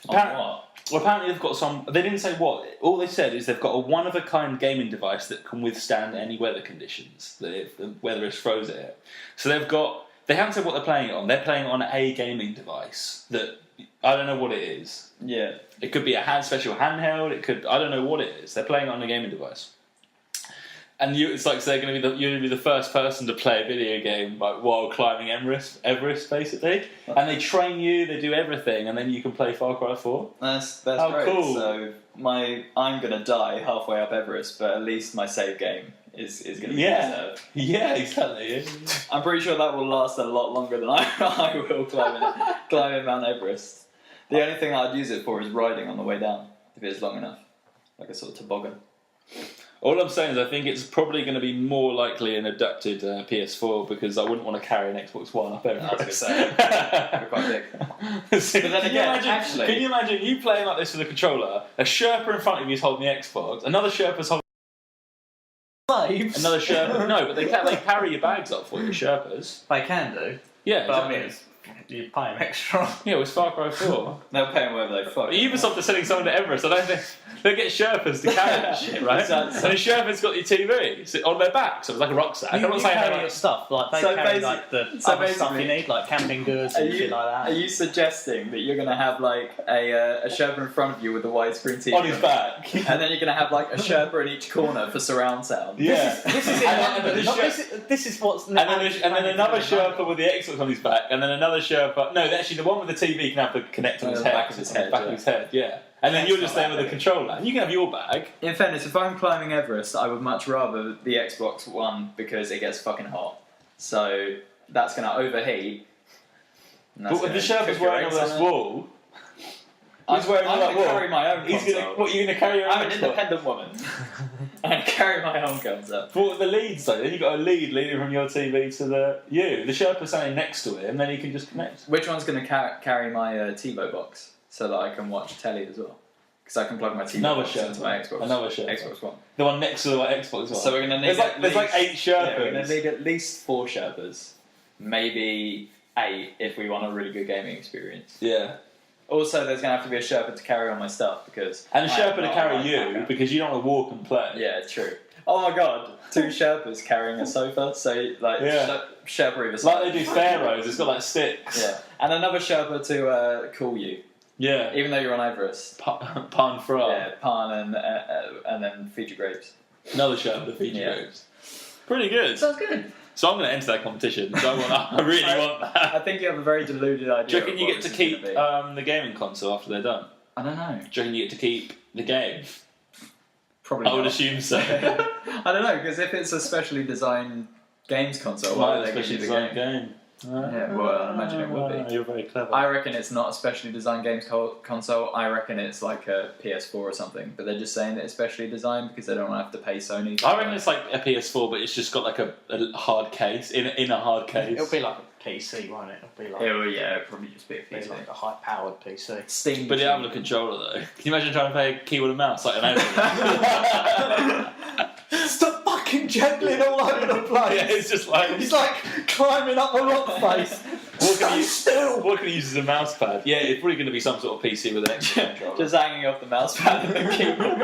What? Well, apparently they've got some. They didn't say what. All they said is they've got a one-of-a-kind gaming device that can withstand any weather conditions. That if the weather is frozen it. So they've got. They haven't said what they're playing it on. They're playing it on a gaming device that I don't know what it is. Yeah. It could be a special handheld. It could. I don't know what it is. They're playing it on a gaming device. And it's like so they're going to be you're going to be the first person to play a video game like while climbing Everest basically. And they train you, they do everything, and then you can play Far Cry 4. That's How great. cool. So I'm going to die halfway up Everest, but at least my save game is going to be preserved. Yeah, exactly. I'm pretty sure that will last a lot longer than I will climbing Mount Everest. The only thing I'd use it for is riding on the way down, if it's long enough, like a sort of toboggan. All I'm saying is I think it's probably going to be more likely an adapted PS4 because I wouldn't want to carry an Xbox One up Everest. I was going to say, they're quite big. So But then again, can you imagine you playing like this with a controller, a Sherpa in front of you is holding the Xbox, another Sherpa's holding another Sherpa. No, but they carry your bags up for you, Sherpas. They can do. Yeah, But exactly. I mean, you pay them extra. Yeah, it's Far Cry 4. They'll pay them whatever they fuck. Ubisoft are sending someone to Everest. I don't think they'll get Sherpas to carry that shit, right? Exactly. And the Sherpa's got your TV on their back, so it's like a rucksack. I'm not saying carry how your stuff, like they So carry basi- like the so other stuff you basically- need, like camping goods and shit like Are that. you suggesting that you're going to have like a Sherpa in front of you with a widescreen TV on his back. and then you're going to have like a Sherpa in each corner for surround sound? Yeah. This is this is what's And then another Sherpa with the Xbox on his back, and then another Sherpa. No, actually, the one with the TV can have the connect on his the head. back of his head, Back of yeah. his head, yeah. And then you're just there with the bad. controller. And you can have your bag. In fairness, if I'm climbing Everest, I would much rather the Xbox One because it gets fucking hot. So that's going to overheat. and that's But with the gonna Sherpa's cook your wearing all eggs this on it. wool. I'm He's wearing all that going wool. to carry my own He's console. gonna. What, you're going to carry your own I'm an Xbox? independent woman. I carry my own console. But the leads though, then you've got a lead leading from your TV to the Sherpa's standing next to him, then he can just connect. Which one's going to carry my TiVo box so that I can watch telly as well? Because I can plug my TiVo Another box into my Sherpa. Xbox. Another Sherpa. Xbox One. The one next to the Xbox One. So we're going to need There's like 8 Sherpas. Yeah, we're going to need at least 4 Sherpas. Maybe 8 if we want a really good gaming experience. Yeah. Also, there's going to have to be a Sherpa to carry all my stuff because... And a Sherpa to carry you because you don't want to walk and play. Yeah, true. Oh my god, 2 Sherpas carrying a sofa, so like Sherpa either side. Like they do pharaohs, it's got like sticks. Yeah, and another Sherpa to cool you. Yeah. Even though you're on Everest. Pan Fra. Yeah, Pan and then Fiji grapes. Another Sherpa to Fiji grapes. Pretty good. Sounds good. So I'm going to enter that competition. So I really want that. I think you have a very deluded idea. Do you reckon you get to keep the gaming console after they're done? I don't know. Do you reckon you get to keep the game? Probably I would not. assume so. I don't know, because if it's a specially designed games console, why would they give you the game? Yeah, well, I imagine it would be. You're very clever. I reckon it's not a specially designed games console. I reckon it's like a PS4 or something. But they're just saying that it's specially designed because they don't want to have to pay Sony. I reckon it's like a PS4, but it's just got like a hard case in a hard case. It'll be like a PC, won't it? It'll be like It'll probably just be a it'll PC. be like a high-powered PC. Steam. But you have a controller though. Can you imagine trying to play keyboard and mouse like an alien? Stop fucking juggling all over the place. Yeah, it's just like He's like climbing up a rock face. What can you use as a mouse pad? Yeah, it's probably going to be some sort of PC with an Xbox controller. Just hanging off the mouse pad and the keyboard.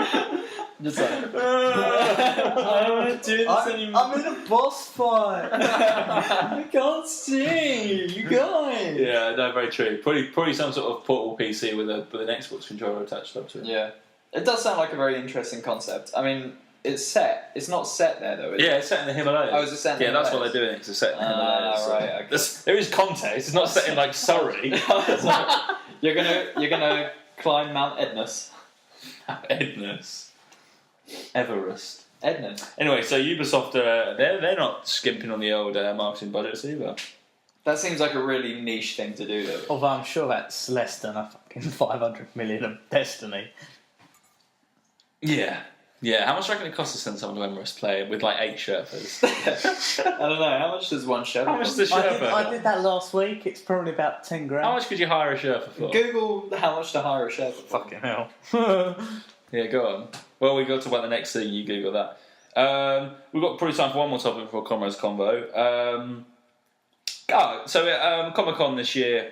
Just like, I don't want to do this anymore. I'm in a boss fight. I can't see. You guys. Yeah, no, very true. Probably some sort of portable PC with an Xbox controller attached up to it. Yeah, it does sound like a very interesting concept. I mean, it's set. It's not set there though. Is it? It's set in the Himalayas. Oh, is it set in the Himalayas? Himalayas? That's what they're doing. It's set in the Himalayas. Right. Okay. There is context. It's not set in like Surrey. You're gonna climb Mount Edness. Everest. Edness. Anyway, so Ubisoft, they're not skimping on the old marketing budgets either. That seems like a really niche thing to do, though. Although I'm sure that's less than a fucking 500 million of Destiny. Yeah. Yeah, how much do you reckon it costs to send someone to Everest play with like 8 Sherpas? I don't know, how much does one Sherpa How much cost? does a Sherpa I did that last week. It's probably about 10 grand. How much could you hire a Sherpa for? Google how much to hire a Sherpa for. Fucking hell. Yeah, go on. Well, we've got to talk about the next thing. You Google that. We've got probably time for one more topic before Comrade's Convo. Comic-Con this year,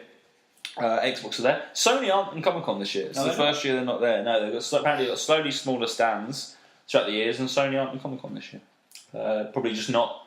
Xbox are there. Sony aren't in Comic-Con this year. It's the first year they're not there. No, apparently got slowly smaller stands throughout the years, and Sony aren't in Comic-Con this year. Probably just not.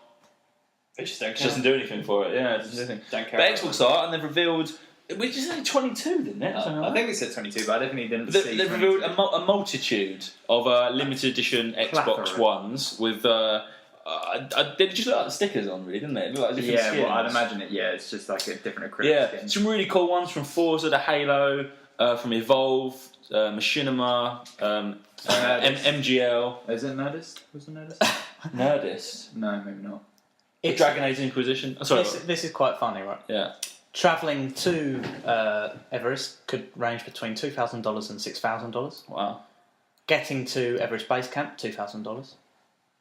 They just don't It doesn't do anything for it. Yeah, it doesn't do anything. Don't care. But Xbox are, and they've revealed. Which is only 22, didn't it? I think it said 22, but I definitely didn't They've see revealed 22. a multitude of limited edition Xbox Plethora. Ones with. They just look like the stickers on, really, didn't they? It looked like different skins. Well, I'd imagine it. Yeah, it's just like a different acrylic Yeah, skin. some really cool ones from Forza to Halo, from Evolve, Machinima, MGL, Is it Nerdist? Was it Nerdist? Nerdist, No, maybe not. Dragon Age Inquisition. Oh, sorry, This is quite funny, right? yeah. Travelling to Everest could range between $2,000 and $6,000. Wow. Getting to Everest Base Camp, $2,000.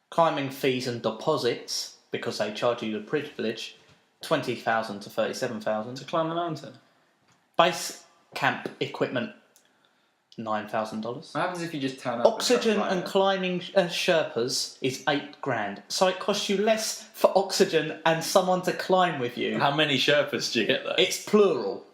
Climbing fees and deposits, because they charge you the privilege, $20,000 to $37,000. To climb the mountain. Base camp equipment, $9,000. What happens if you just turn up? Oxygen and climbing Sherpas is $8,000. So it costs you less for oxygen and someone to climb with you. How many Sherpas do you get though? It's plural.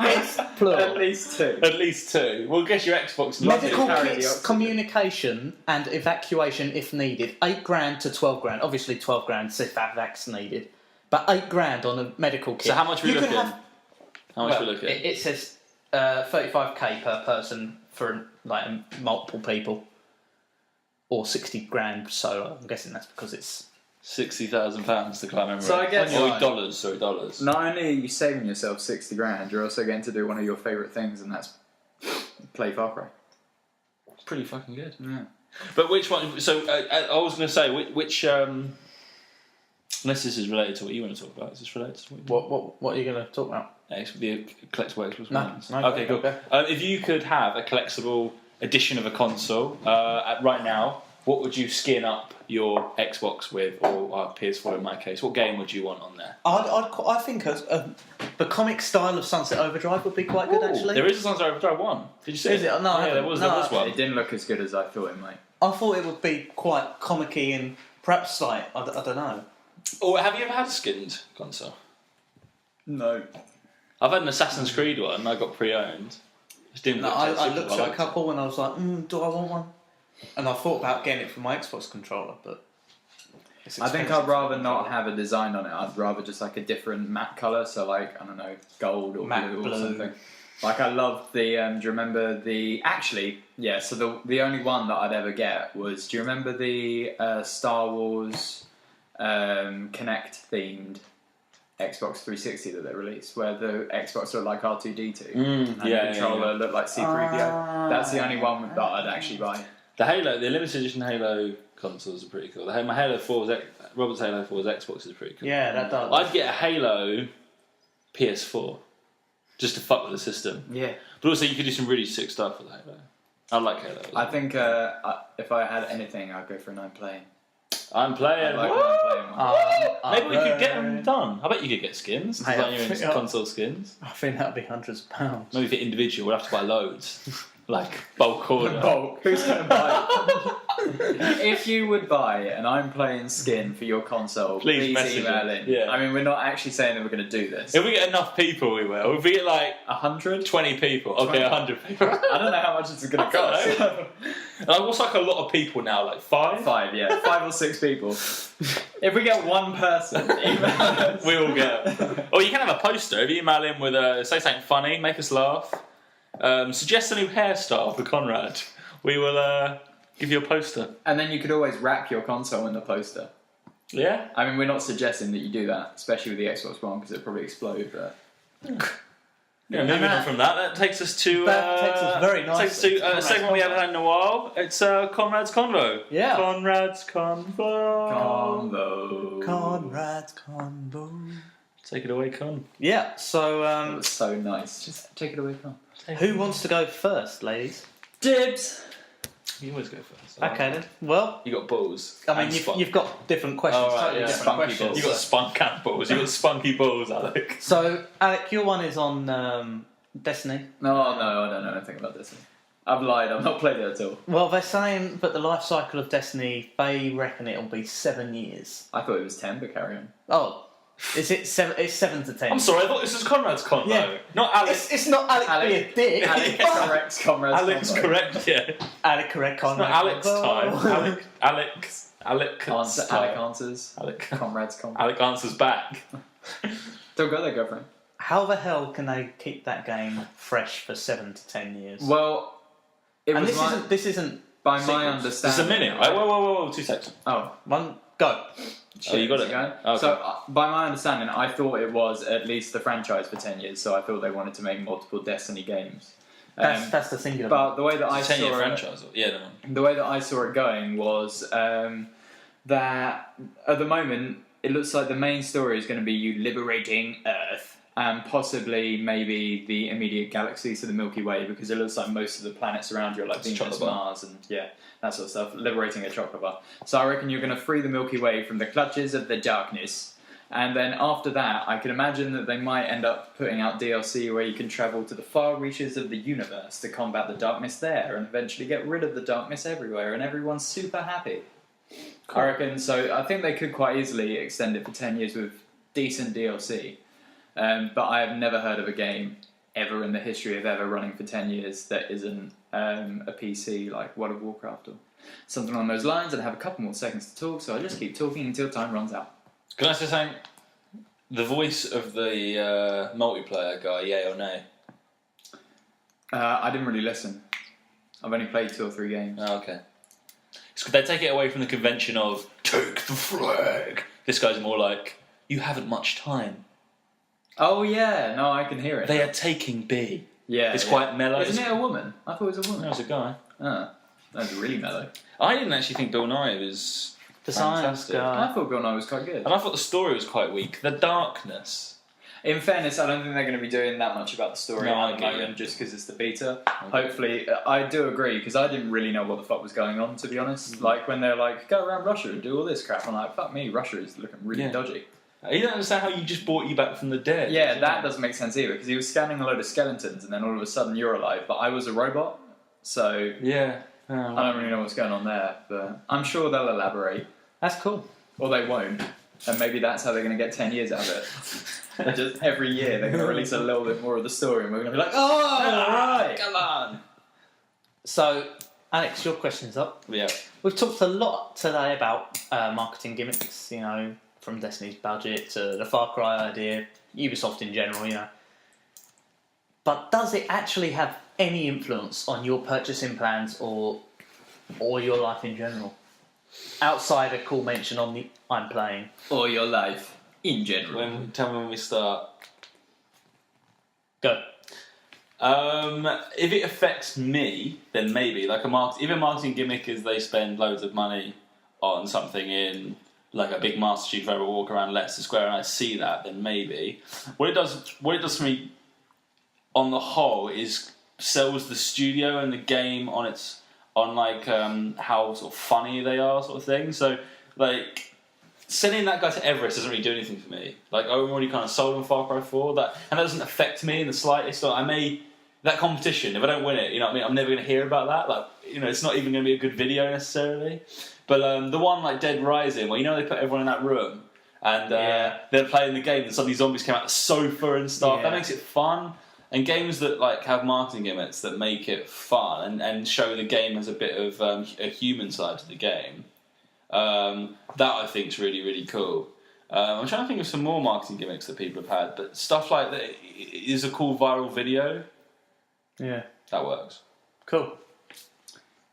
It's plural. At least 2. At least 2. Well, guess your Xbox. Medical carry the kits, oxygen. communication, and evacuation if needed. $8,000 to $12,000. Obviously, $12,000 if that's needed, but $8,000 on a medical kit. So how much are we You could looking? have- How much are we looking? It says 35k per person for like multiple people, or $60,000 solo. I'm guessing that's because it's. £60,000 to climb Everest. So I guess- dollars. Sorry, dollars. Not only are you saving yourself 60 grand, you're also getting to do one of your favourite things, and that's play Far Cry. It's pretty fucking good. Yeah. But which one? So I was going to say which. Unless this is related to what you want to talk about, is this related to What are you going to talk about? the collectible Xbox No, Ones? no, Okay, cool. go. If you could have a collectible edition of a console right now, what would you skin up your Xbox with, or PS4 in my case? What game would you want on there? I think the comic style of Sunset Overdrive would be quite good, actually. There is a Sunset Overdrive 1. Did you see Is it? No, I yeah, there haven't. was No, one. It didn't look as good as I thought it might. I thought it would be quite comic-y and perhaps like I don't know. Or have you ever had a skinned console? No. I've had an Assassin's Creed one. I got pre-owned. I looked at a couple and I was like, do I want one? And I thought about getting it for my Xbox controller, but I think I'd rather not have a design on it. I'd rather just like a different matte colour, so like, I don't know, gold or matte blue or something. Like I love the, do you remember the, actually, yeah, so the only one that I'd ever get was, do you remember the Star Wars Kinect themed Xbox 360 that they released, where the Xbox looked like R2-D2 and the controller looked like C-3PO? That's the only one that I'd actually buy. The limited edition Halo consoles are pretty cool. My Halo 4 Robert's Halo 4's Xbox is pretty cool. Yeah, that does. I'd get a Halo PS4 just to fuck with the system. Yeah. But also you could do some really sick stuff with Halo. I like Halo. I think if I had anything, I'd go for an I'm playing. I'm playing. Like one. Maybe we could get them done. I bet you could get skins. Mate, Like you're into console skins. I think that'd be hundreds of pounds. Maybe for individual, we'll have to buy loads. Like bulk order. Bulk. Who's going to buy it? If you would buy an I'm playing skin for your console, please email in. Yeah. I mean, we're not actually saying that we're going to do this. If we get enough people, we will. If we get like 100? 20 people. Okay, 100 people. I don't know how much it's going to cost. Like, what's like a lot of people now? Like 5? 5, yeah. 5 or 6 people. If we get one person, email us. We will get it. Or you can have a poster. If you email in with say something funny, make us laugh. Suggest a new hairstyle for Conrad. We will give you a poster. And then you could always wrap your console in the poster. Yeah? I mean, we're not suggesting that you do that, especially with the Xbox One, because it'll probably explode, but... Yeah, moving on from that takes us to... That takes us very nicely. Takes us to a segment we haven't had in a while. It's Conrad's Convo. Yeah. Conrad's Convo. Conrad's Convo. Take it away, Con. Yeah, so... That was so nice. Just take it away, Con. Who wants to go first, ladies? Dibs! You always go first. Okay then. Well, You got balls. I mean, you've got different questions. Oh, right, totally yeah. different Spunky questions. balls. You got spunk and balls. You got spunky balls, Alec. So, Alec, your one is on Destiny. No, I don't know anything about this. I've lied, I've not played it at all. Well, they're saying that the life cycle of Destiny, they reckon it'll be 7 years. I thought it was 10, but carry on. Oh, is it 7? It's 7 to 10. I'm sorry, I thought this was Conrad's Convo. Yeah. Not Alex. It's not Alec, be a dick. Alex corrects comrades. Alex correct, yeah. Alec correct It's not Alex time. Alec Alec answers. Alec. Comrades comrades. Alec answers back. Don't go there, girlfriend. How the hell can they keep that game fresh for 7 to 10 years? Well, it and was this isn't by my secrets. understanding. Just a minute. Right? Whoa, 2 seconds. Oh, one go. Oh, you got is it. going? Okay. So, by my understanding, I thought it was at least the franchise for 10 years, so I thought they wanted to make multiple Destiny games. That's the singular. But the way that I It's a 10-year saw franchise. Yeah, no. the way that I saw it going was that at the moment it looks like the main story is going to be you liberating Earth and possibly maybe the immediate galaxy, so the Milky Way, because it looks like most of the planets around you are like It's a Venus, chocolate bar. Mars, and that sort of stuff. Liberating a chocolate bar. So I reckon you're going to free the Milky Way from the clutches of the darkness. And then after that, I can imagine that they might end up putting out DLC where you can travel to the far reaches of the universe to combat the darkness there and eventually get rid of the darkness everywhere and everyone's super happy. Cool. I reckon, so I think they could quite easily extend it for 10 years with decent DLC. But I have never heard of a game ever in the history of ever running for 10 years that isn't a PC like World of Warcraft or something along those lines. And I have a couple more seconds to talk, so I just keep talking until time runs out. Can I say something? The voice of the multiplayer guy, yay or nay? I didn't really listen. I've only played 2 or 3 games. Oh, okay. So they take it away from the convention of, take the flag. This guy's more like, you haven't much time. Oh yeah, no, I can hear it. They are taking B. Yeah, It's quite mellow. Isn't it a woman? I thought it was a woman. No, it's a guy. Oh, that's really mellow. I didn't actually think Bill Nye was The science fantastic. guy. I thought Bill Nye was quite good. And I thought the story was quite weak. The darkness. In fairness, I don't think they're going to be doing that much about the story No, I at the get moment, you. just because it's the beta. Hopefully, I do agree, because I didn't really know what the fuck was going on, to be honest. Like, when they're like, go around Russia and do all this crap, I'm like, fuck me, Russia is looking really dodgy. You don't understand how you just brought you back from the dead. Yeah, that doesn't make sense either, because he was scanning a load of skeletons, and then all of a sudden you're alive, but I was a robot, so Yeah. Oh, I don't really know what's going on there, but I'm sure they'll elaborate. That's cool. Or they won't. And maybe that's how they're going to get 10 years out of it. They're just every year they're going to release a little bit more of the story, and we're going to be like, oh, right, come on. So, Alex, your question's up. Yeah. We've talked a lot today about marketing gimmicks, you know, from Destiny's budget to the Far Cry idea, Ubisoft in general, you know. But does it actually have any influence on your purchasing plans or your life in general? Outside a cool mention on the I'm playing. or your life in general. Tell me when we start. Go. If it affects me, then maybe. Like if a marketing gimmick is they spend loads of money on something in like a big Master Chief where I walk around Leicester Square and I see that, then maybe. What it does for me on the whole is sells the studio and the game on how sort of funny they are, sort of thing. So like sending that guy to Everest doesn't really do anything for me. Like I'm already kind of sold on Far Cry 4, and that doesn't affect me in the slightest. So that competition, if I don't win it, you know what I mean, I'm never going to hear about that. Like, you know, it's not even going to be a good video necessarily. But the one like Dead Rising, where you know they put everyone in that room and they're playing the game and suddenly zombies came out the sofa and stuff. That makes it fun. And games that like have marketing gimmicks that make it fun and show the game as a bit of a human side to the game, that I think is really, really cool. I'm trying to think of some more marketing gimmicks that people have had, but stuff like that is a cool viral video. Yeah. That works. Cool.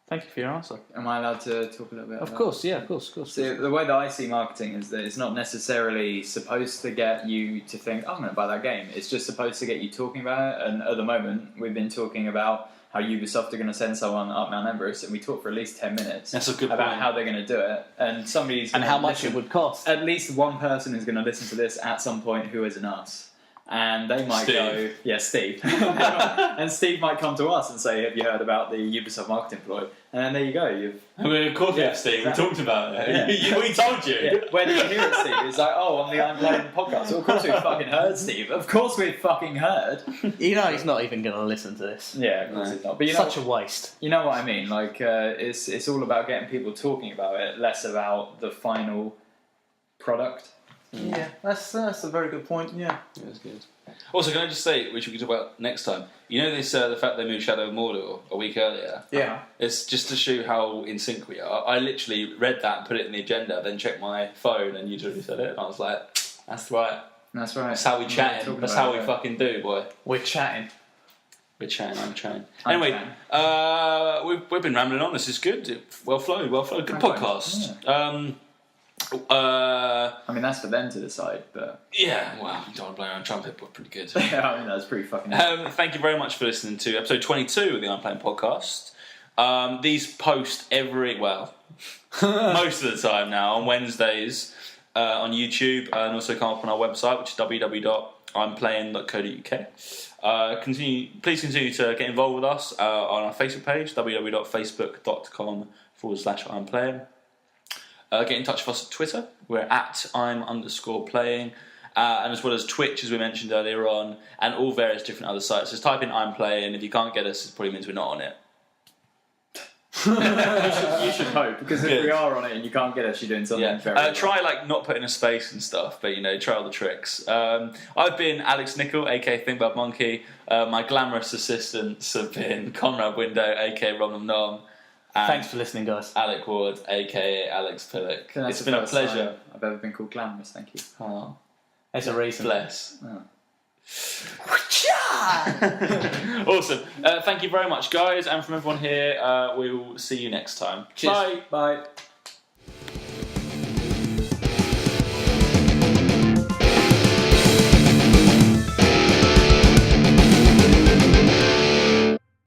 Thank you for your answer. Am I allowed to talk a little bit? Of course, yeah, of course. See, the way that I see marketing is that it's not necessarily supposed to get you to think, oh, I'm going to buy that game. It's just supposed to get you talking about it. And at the moment, we've been talking about how Ubisoft are going to send someone up Mount Everest, and we talked for at least 10 minutes That's a good about point. how they're going to do it. And somebody's And gonna how much listen. it would cost. At least one person is going to listen to this at some point who isn't us. And they might go, yeah, Steve. And Steve might come to us and say, have you heard about the Ubisoft marketing ploy? And then there you go. I mean, of course we have, Steve. exactly. We talked about it. Yeah. We told you. Yeah. Where did you hear it, Steve? It's like, oh, on the I'm Playing podcast. Well, of course we fucking heard, Steve. Of course we fucking heard. You know he's not even going to listen to this. Yeah, of course it's not. But Such a waste. You know what I mean? Like, it's all about getting people talking about it, less about the final product. Yeah, that's a very good point, yeah. That's good. Also, can I just say, which we can talk about next time, you know this, the fact they moved Shadow of Mordor a week earlier? Yeah. It's just to show how in sync we are. I literally read that and put it in the agenda, then checked my phone and you already said it. And I was like, that's right. That's right. That's how we chatting. That's how we fucking do, boy. We're chatting. We're chatting, I'm chatting. I'm Anyway, we've been rambling on. This is good. Well flowed. Good podcast. Yeah. I mean, that's for them to decide, but... Yeah, well, you don't want to blow your own trumpet, but pretty good. Yeah, I mean, that's pretty fucking... Thank you very much for listening to episode 22 of the I'm Playing podcast. These post most of the time now, on Wednesdays on YouTube, and also come up on our website, which is www.implaying.co.uk. Please continue to get involved with us on our Facebook page, www.facebook.com/I'mPlaying. Get in touch with us at Twitter. We're at I'm_playing. And as well as Twitch, as we mentioned earlier on, and all various different other sites. Just type in I'm Playing. If you can't get us, it probably means we're not on it. you should hope, because if we are on it and you can't get us, you're doing something very wrong. Try not putting a space and stuff, but try all the tricks. I've been Alex Nicol, aka Thingbad Monkey. My glamorous assistants have been Conrad Window, aka Rom Nom. Thanks for listening, guys. Alec Ward, aka Alex Pillock. It's been a pleasure. I've ever been called glamorous, thank you. Oh, there's a reason. Bless. Oh. Awesome. Thank you very much, guys, and from everyone here, we will see you next time. Cheers. Bye. Bye.